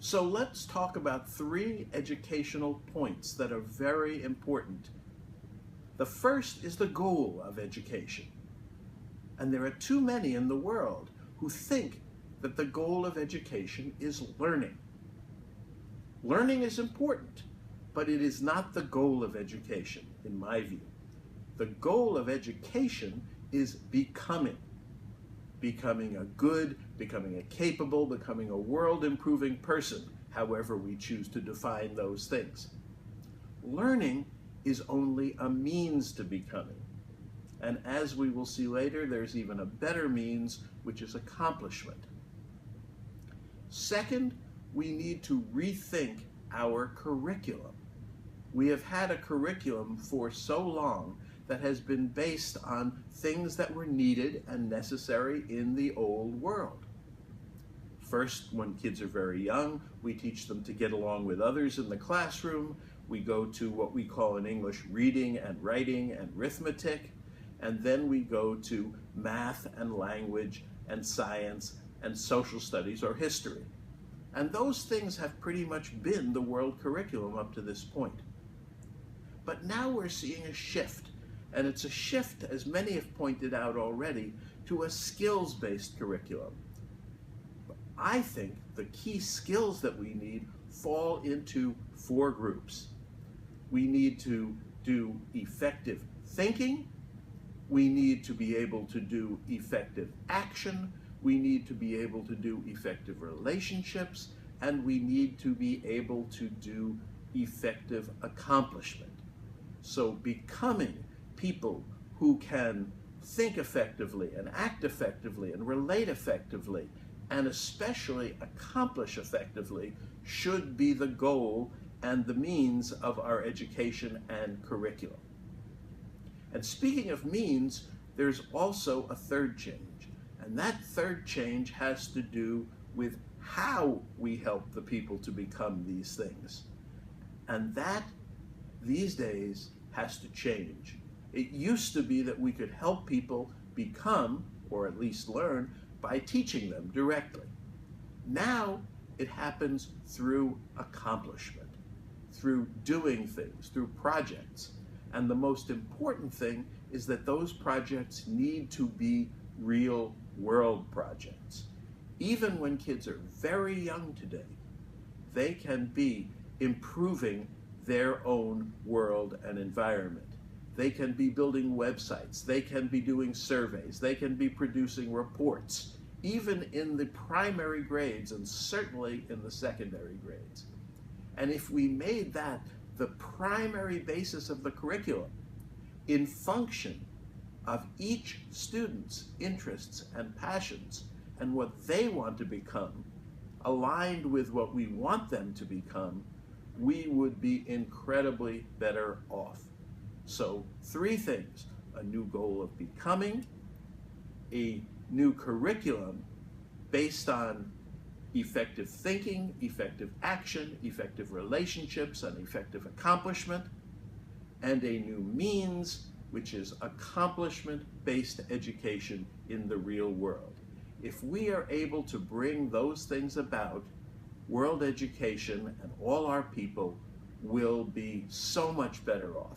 So let's talk about 3 educational points that are very important. The first is the goal of education. And there are too many in the world who think that the goal of education is learning. Learning is important, but it is not the goal of education, in my view. The goal of education is becoming. Becoming a good, becoming a capable, becoming a world-improving person, however we choose to define those things. Learning is only a means to becoming. And as we will see later, there's even a better means, which is accomplishment. Second, we need to rethink our curriculum. We have had a curriculum for so long that has been based on things that were needed and necessary in the old world. First, when kids are very young, we teach them to get along with others in the classroom. We go to what we call in English reading and writing and arithmetic, and then we go to math and language and science and social studies or history. And those things have pretty much been the world curriculum up to this point. But now we're seeing a shift. And it's a shift, as many have pointed out already, to a skills-based curriculum. I think the key skills that we need fall into 4 groups. We need to do effective thinking. We need to be able to do effective action. We need to be able to do effective relationships. And we need to be able to do effective accomplishment. So becoming people who can think effectively and act effectively and relate effectively and especially accomplish effectively should be the goal and the means of our education and curriculum. And speaking of means, there's also a third change. And that third change has to do with how we help the people to become these things. And that, these days, has to change. It used to be that we could help people become, or at least learn, by teaching them directly. Now it happens through accomplishment, through doing things, through projects. And the most important thing is that those projects need to be real world projects. Even when kids are very young today, they can be improving their own world and environment. They can be building websites, they can be doing surveys, they can be producing reports, even in the primary grades and certainly in the secondary grades. And if we made that the primary basis of the curriculum in function of each student's interests and passions and what they want to become, aligned with what we want them to become, we would be incredibly better off. So 3 things: a new goal of becoming, a new curriculum based on effective thinking, effective action, effective relationships, and effective accomplishment, and a new means, which is accomplishment-based education in the real world. If we are able to bring those things about, world education and all our people will be so much better off.